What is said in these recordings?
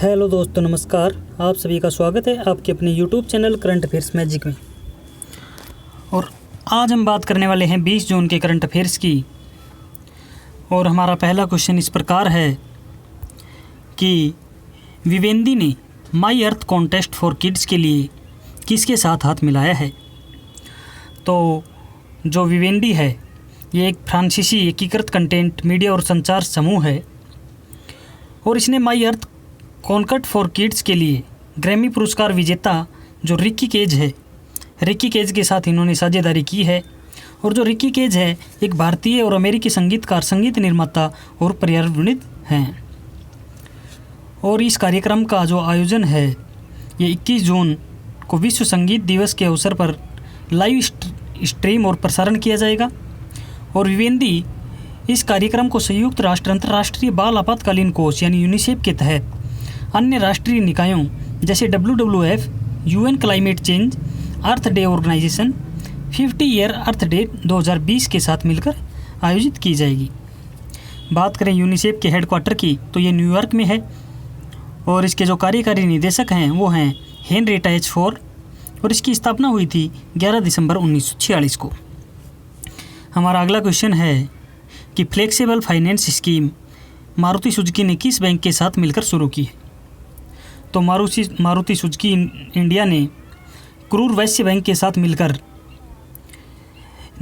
Hello दोस्तों, नमस्कार। आप सभी का स्वागत है आपके अपने YouTube channel current affairs magic में। और आज हम बात करने वाले हैं 20 जून के करंट अफेयर्स की। और हमारा पहला क्वेश्चन इस प्रकार है कि विवेंदी ने माई अर्थ कॉन्टेस्ट फॉर किड्स के लिए किसके साथ हाथ मिलाया है। तो जो विवेंदी है ये एक फ्रांसीसी एकीकृत कंटेंट मीडिया और संचार समूह है और इसने माई अर्थ कॉन्कट फॉर किड्स के लिए ग्रैमी पुरस्कार विजेता जो रिकी केज है, रिकी केज के साथ इन्होंने साझेदारी की है। और जो रिकी केज है एक भारतीय और अमेरिकी संगीतकार, संगीत निर्माता और पर्यावरणविद हैं। और इस कार्यक्रम का जो आयोजन है ये 21 जून को विश्व संगीत दिवस के अवसर पर लाइव स्ट्रीम और प्रसारण किया जाएगा। और विवेंदी इस कार्यक्रम को संयुक्त राष्ट्र अंतर्राष्ट्रीय बाल आपातकालीन कोष यानी यूनिसेफ के तहत अन्य राष्ट्रीय निकायों जैसे WWF, UN क्लाइमेट चेंज, अर्थ डे ऑर्गेनाइजेशन, 50 ईयर अर्थ डे 2020 के साथ मिलकर आयोजित की जाएगी। बात करें यूनिसेफ के हेडक्वार्टर की तो ये न्यूयॉर्क में है और इसके जो कार्यकारी निदेशक हैं वो हैं हेनरिएटा एच फोर और इसकी स्थापना हुई थी 11 दिसंबर 1946 को। हमारा अगला क्वेश्चन है कि flexible finance scheme Maruti Suzuki ने किस बैंक के साथ मिलकर शुरू की है। तो मारुति सुजुकी इंडिया ने क्रूर वैश्य बैंक के साथ मिलकर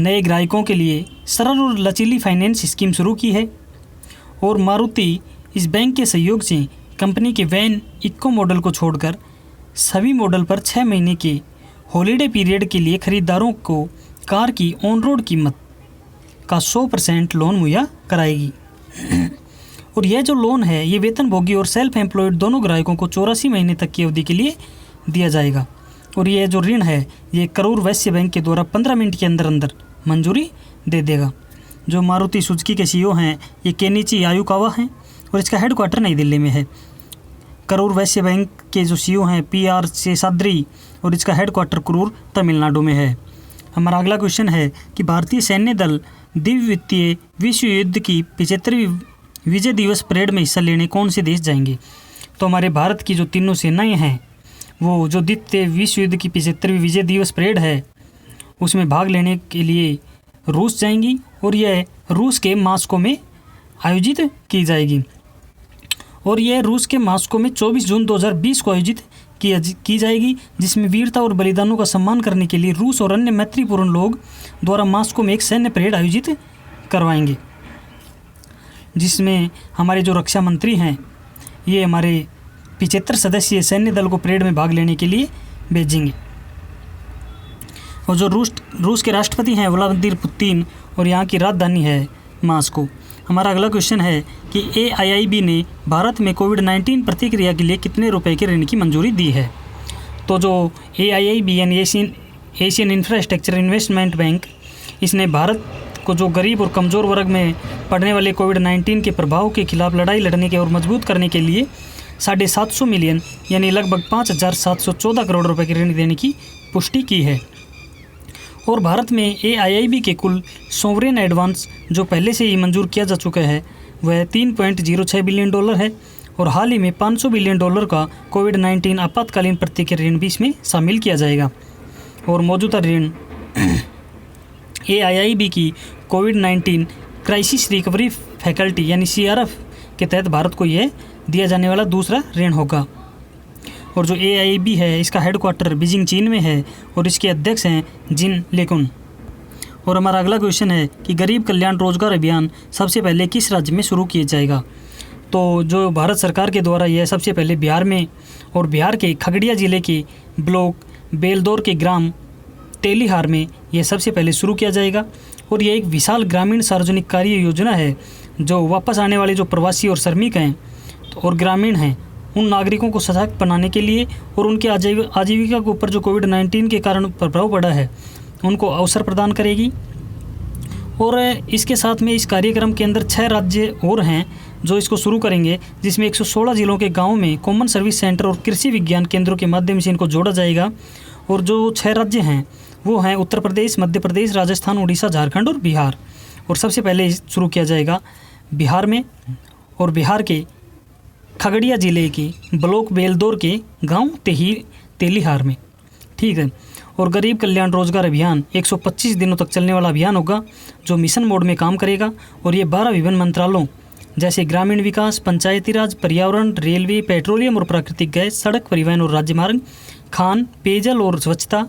नए ग्राहकों के लिए सरल और लचीली फाइनेंस स्कीम शुरू की है। और मारुति इस बैंक के सहयोग से कंपनी के वैन इको मॉडल को छोड़कर सभी मॉडल पर 6 महीने के हॉलीडे पीरियड के लिए खरीदारों को कार की ऑन रोड कीमत का 100% लोन मुहैया कराएगी। और यह जो लोन है ये वेतनभोगी और सेल्फ एम्प्लॉयड दोनों ग्राहकों को 84 महीने तक की अवधि के लिए दिया जाएगा। और यह जो ऋण है ये करूर वैश्य बैंक के द्वारा 15 मिनट के अंदर अंदर मंजूरी दे देगा। जो मारुति सुजुकी के CEO हैं ये केनिची यायुकावा हैं और इसका हेडक्वार्टर नई दिल्ली में है। करूर वैश्य बैंक के जो CEO हैं PR शेषाद्री और इसका हेडक्वार्टर करूर तमिलनाडु में है। हमारा अगला क्वेश्चन है कि भारतीय सैन्य दल द्वितीय विश्व युद्ध की 75वीं विजय दिवस परेड में हिस्सा लेने कौन से देश जाएंगे। तो हमारे भारत की जो तीनों सेनाएं हैं वो जो द्वितीय विश्व युद्ध की 75वीं विजय दिवस परेड है उसमें भाग लेने के लिए रूस जाएंगी और यह रूस के मास्को में आयोजित की जाएगी। और यह रूस के मास्को में 24 जून 2020 को आयोजित की जाएगी, जिसमें वीरता और बलिदानों का सम्मान करने के लिए रूस और अन्य मैत्रीपूर्ण लोग द्वारा मास्को में एक सैन्य परेड आयोजित करवाएंगे, जिसमें हमारे जो रक्षा मंत्री हैं ये हमारे 75 सदस्यीय सैन्य दल को परेड में भाग लेने के लिए भेजेंगे। और जो रूस के राष्ट्रपति हैं व्लादिमीर पुतिन और यहाँ की राजधानी है मास्को। हमारा अगला क्वेश्चन है कि AIIB ने भारत में कोविड-19 प्रतिक्रिया के लिए कितने रुपए के ऋण की मंजूरी दी है। तो जो AIIB यानी एशियन इंफ्रास्ट्रक्चर इन्वेस्टमेंट बैंक, इसने भारत को जो गरीब और कमज़ोर वर्ग में पड़ने वाले कोविड-19 के प्रभाव के खिलाफ लड़ाई लड़ने के और मजबूत करने के लिए 750 मिलियन यानी लगभग 5,714 करोड़ रुपए के ऋण देने की पुष्टि की है। और भारत में AIIB के कुल सोवरेन एडवांस जो पहले से ही मंजूर किया जा चुका है वह $3.06 बिलियन है और हाल ही में $500 बिलियन का कोविड-19 आपातकालीन प्रतिक्रिया ऋण भी इसमें शामिल किया जाएगा। और मौजूदा ऋण AIIB की कोविड-19 क्राइसिस रिकवरी फैकल्टी यानी CRF के तहत भारत को यह दिया जाने वाला दूसरा ऋण होगा। और जो AIIB है इसका हेडक्वार्टर बीजिंग चीन में है और इसके अध्यक्ष हैं जिन लेकुन। और हमारा अगला क्वेश्चन है कि गरीब कल्याण रोजगार अभियान सबसे पहले किस राज्य में शुरू किया जाएगा। तो जो भारत सरकार के द्वारा यह सबसे पहले बिहार में और बिहार के खगड़िया ज़िले के ब्लॉक बेलदौर के ग्राम तेलीहार में यह सबसे पहले शुरू किया जाएगा। और यह एक विशाल ग्रामीण सार्वजनिक कार्य योजना है जो वापस आने वाले जो प्रवासी और श्रमिक हैं और ग्रामीण हैं उन नागरिकों को सशक्त बनाने के लिए और उनके आजीविका के ऊपर जो कोविड-19 के कारण प्रभाव पड़ा है उनको अवसर प्रदान करेगी। और इसके साथ में इस कार्यक्रम के अंदर 6 राज्य और हैं जो इसको शुरू करेंगे, जिसमें 116 जिलों के गाँव में कॉमन सर्विस सेंटर और कृषि विज्ञान केंद्रों के माध्यम से इनको जोड़ा जाएगा। और जो 6 राज्य हैं वो हैं उत्तर प्रदेश, मध्य प्रदेश, राजस्थान, उड़ीसा, झारखंड और बिहार। और सबसे पहले शुरू किया जाएगा बिहार में और बिहार के खगड़िया ज़िले के ब्लॉक बेलदौर के गांव तेलीहार में। ठीक है। और गरीब कल्याण रोजगार अभियान 125 दिनों तक चलने वाला अभियान होगा जो मिशन मोड में काम करेगा। और ये 12 विभिन्न मंत्रालयों जैसे ग्रामीण विकास, पंचायती राज, पर्यावरण, रेलवे, पेट्रोलियम और प्राकृतिक गैस, सड़क परिवहन और राज्य मार्ग, खान, पेयजल और स्वच्छता,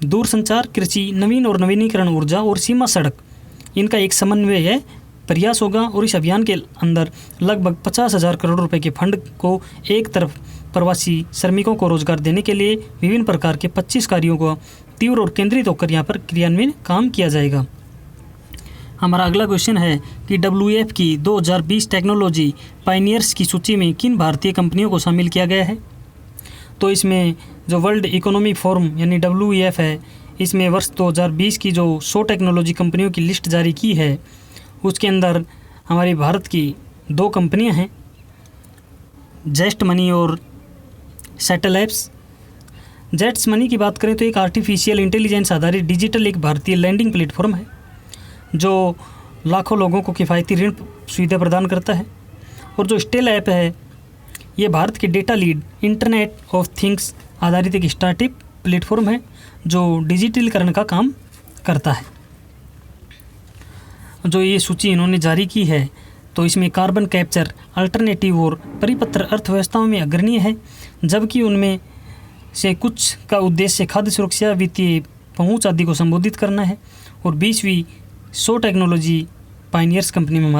दूरसंचार, कृषि, नवीन और नवीनीकरण ऊर्जा और सीमा सड़क, इनका एक समन्वय प्रयास होगा। और इस अभियान के अंदर लगभग 50,000 करोड़ रुपए के फंड को एक तरफ प्रवासी श्रमिकों को रोजगार देने के लिए विभिन्न प्रकार के 25 कार्यों को तीव्र और केंद्रित होकर यहाँ पर क्रियान्वयन काम किया जाएगा। हमारा अगला क्वेश्चन है कि WEF की 2020 टेक्नोलॉजी पायनियर्स की सूची में किन भारतीय कंपनियों को शामिल किया गया है। तो इसमें जो वर्ल्ड इकोनॉमिक फोरम यानी WEF है, इसमें वर्ष 2020 की जो 100 टेक्नोलॉजी कंपनियों की लिस्ट जारी की है, उसके अंदर हमारे भारत की 2 कंपनियां हैं, जेस्ट मनी और सेटल एप्स। जेट्स मनी की बात करें तो एक आर्टिफिशियल इंटेलिजेंस आधारित डिजिटल एक भारतीय लैंडिंग प्लेटफॉर्म है जो लाखों लोगों को किफ़ायती ऋण सुविधा प्रदान करता है। और जो स्टेल ऐप है, ये भारत के data lead internet of things आधारित एक स्टार्टअप प्लेटफॉर्म है जो डिजिटलीकरण का काम करता है। जो ये सूची इन्होंने जारी की है तो इसमें कार्बन कैप्चर, अल्टरनेटिव और परिपत्र अर्थव्यवस्थाओं में अग्रणीय है, जबकि उनमें से कुछ का उद्देश्य खाद्य सुरक्षा, वित्तीय पहुंच आदि को संबोधित करना है। और 20वीं 100 टेक्नोलॉजी पायनियर्स कंपनी में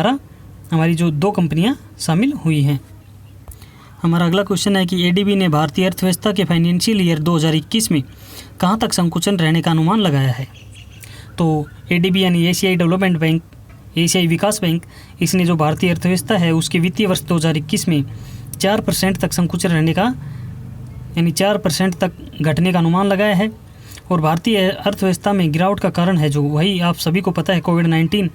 हमारी जो 2 कंपनियां शामिल हुई हैं। हमारा अगला क्वेश्चन है कि ADB ने भारतीय अर्थव्यवस्था के फाइनेंशियल ईयर 2021 में कहाँ तक संकुचन रहने का अनुमान लगाया है। तो ADB यानी एशियाई डेवलपमेंट बैंक, एशियाई विकास बैंक, इसने जो भारतीय अर्थव्यवस्था है उसके वित्तीय वर्ष 2021 में 4% तक संकुचन रहने का यानी 4% तक घटने का अनुमान लगाया है। और भारतीय अर्थव्यवस्था में गिरावट का कारण है जो वही आप सभी को पता है कोविड-19,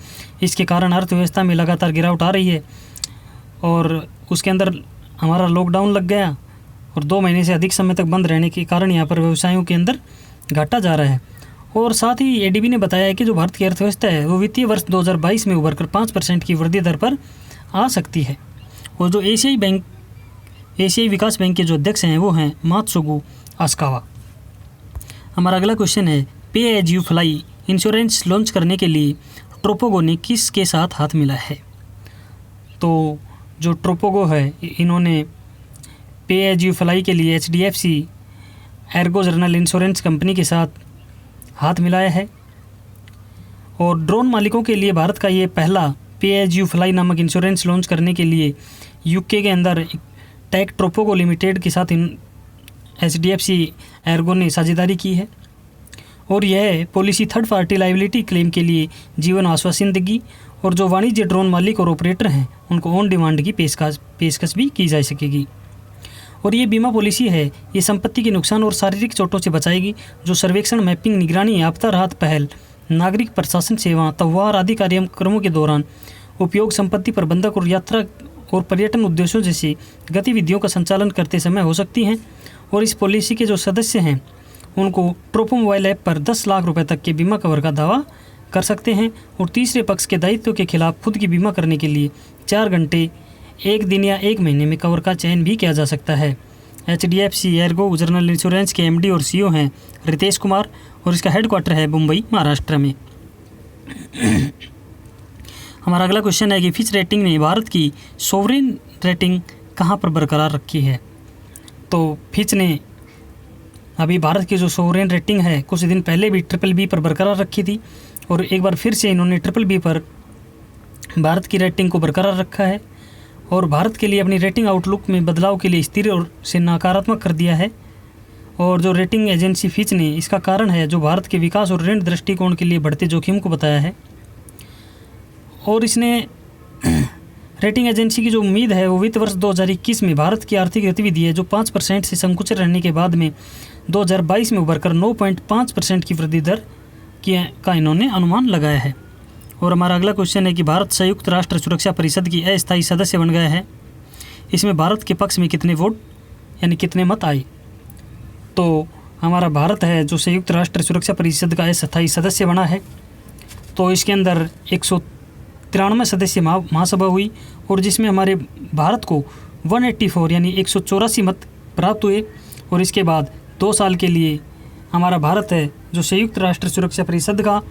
इसके कारण अर्थव्यवस्था में लगातार गिरावट आ रही है। और उसके अंदर हमारा लॉकडाउन लग गया और 2 महीने से अधिक समय तक बंद रहने के कारण यहाँ पर व्यवसायों के अंदर घाटा जा रहा है। और साथ ही ADB ने बताया है कि जो भारत की अर्थव्यवस्था है वो वित्तीय वर्ष 2022 में उभरकर 5% की वृद्धि दर पर आ सकती है। और जो एशियाई विकास बैंक के जो अध्यक्ष हैं वो हैं मात्सुगु असाकावा। हमारा अगला क्वेश्चन है pay as you fly insurance launch करने के लिए ट्रोपोगो ने किसके साथ हाथ मिलाया है। तो जो ट्रोपोगो है इन्होंने पे एज यू फ्लाई के लिए HDFC Ergo general insurance company के साथ हाथ मिलाया है। और ड्रोन मालिकों के लिए भारत का ये पहला पे एज यू फ्लाई नामक इंश्योरेंस लॉन्च करने के लिए UK के अंदर टेक ट्रोपोगो लिमिटेड के साथ HDFC एर्गो ने साझेदारी की है। और यह policy third party liability claim के लिए जीवन आश्वासन देगी। और जो वाणिज्य ड्रोन मालिक और ऑपरेटर हैं उनको ऑन डिमांड की पेशकश भी की जा सकेगी। और ये बीमा पॉलिसी है, ये संपत्ति के नुकसान और शारीरिक चोटों से बचाएगी। जो सर्वेक्षण, मैपिंग, निगरानी, आपदा राहत पहल, नागरिक प्रशासन सेवा, त्यौहार आदि कार्यक्रमों के दौरान उपयोग, संपत्ति प्रबंधक और यात्रा और पर्यटन उद्देश्यों जैसी गतिविधियों का संचालन करते समय हो सकती हैं। और इस पॉलिसी के जो सदस्य हैं उनको ट्रोपो मोबाइल ऐप पर 10 लाख रुपए तक के बीमा कवर का दावा कर सकते हैं। और तीसरे पक्ष के दायित्व के खिलाफ खुद की बीमा करने के लिए 4 घंटे, 1 दिन या 1 महीने में कवर का चयन भी किया जा सकता है। HDFC एर्गो जनरल इंश्योरेंस के MD और CEO हैं रितेश कुमार और इसका हेडक्वार्टर है मुंबई, महाराष्ट्र में। हमारा अगला क्वेश्चन है कि फिच रेटिंग ने भारत की सोवरेन रेटिंग कहाँ पर बरकरार रखी है। तो फिच ने अभी भारत की जो सोवरेन रेटिंग है कुछ दिन पहले भी BBB पर बरकरार रखी थी और एक बार फिर से इन्होंने BBB पर भारत की रेटिंग को बरकरार रखा है। और भारत के लिए अपनी रेटिंग आउटलुक में बदलाव के लिए स्थिर और से नकारात्मक कर दिया है। और जो रेटिंग एजेंसी फिच ने इसका कारण है जो भारत के विकास और ऋण दृष्टिकोण के लिए बढ़ते जोखिम को बताया है। और इसने रेटिंग एजेंसी की जो उम्मीद है वो वित्त वर्ष 2021 में भारत की आर्थिक गतिविधि है जो 5% से संकुचित रहने के बाद में 2022 में उभरकर 9.5% की वृद्धि दर का इन्होंने अनुमान लगाया है। और हमारा अगला क्वेश्चन है कि भारत संयुक्त राष्ट्र सुरक्षा परिषद की अस्थायी सदस्य बन गया है। इसमें भारत के पक्ष में कितने वोट यानी कितने मत आए। तो हमारा भारत है जो संयुक्त राष्ट्र सुरक्षा परिषद का अस्थायी सदस्य बना है। तो इसके अंदर 193 सदस्य महासभा हुई और जिसमें हमारे भारत को 184 यानी 184 मत प्राप्त हुए। और इसके बाद 2 साल के लिए हमारा भारत है जो संयुक्त राष्ट्र सुरक्षा परिषद का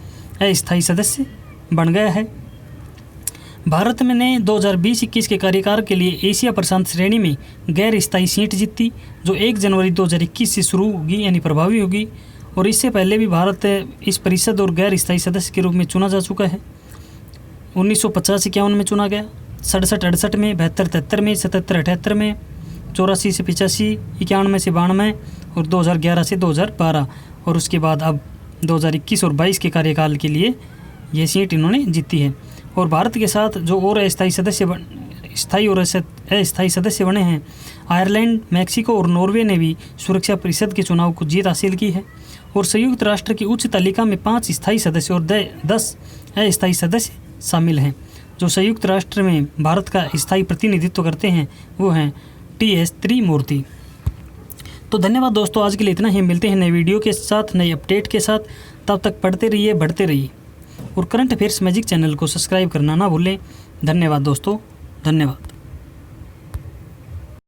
अस्थायी सदस्य बन गया है। भारत में ने 2020-21 के कार्यकाल के लिए एशिया प्रशांत श्रेणी में गैर स्थायी सीट जीती, जो 1 जनवरी 2021 से शुरू होगी यानी प्रभावी होगी। और इससे पहले भी भारत इस परिषद और गैर स्थायी सदस्य के रूप में चुना जा चुका है। 1950-51 में चुना गया, 67-68 में, 72-73 में, 77-78 में, 84 से 85, 91 से 92 और 2011 से 2012। और उसके बाद अब 2021 और 22 के कार्यकाल के लिए ये सीट इन्होंने जीती है। और भारत के साथ जो और अस्थायी सदस्य बने हैं, आयरलैंड, मैक्सिको और नॉर्वे ने भी सुरक्षा परिषद के चुनाव को जीत हासिल की है। और संयुक्त राष्ट्र की उच्च तालिका में 5 स्थायी सदस्य और 10 अस्थायी सदस्य शामिल हैं। जो संयुक्त राष्ट्र में भारत का स्थायी प्रतिनिधित्व करते हैं वो हैं TS त्रिमूर्ति। तो धन्यवाद दोस्तों, आज के लिए इतना ही। मिलते हैं नए वीडियो के साथ, नए अपडेट के साथ। तब तक पढ़ते रहिए, बढ़ते रहिए और करंट अफेयर्स मैजिक चैनल को सब्सक्राइब करना ना भूलें। धन्यवाद दोस्तों, धन्यवाद।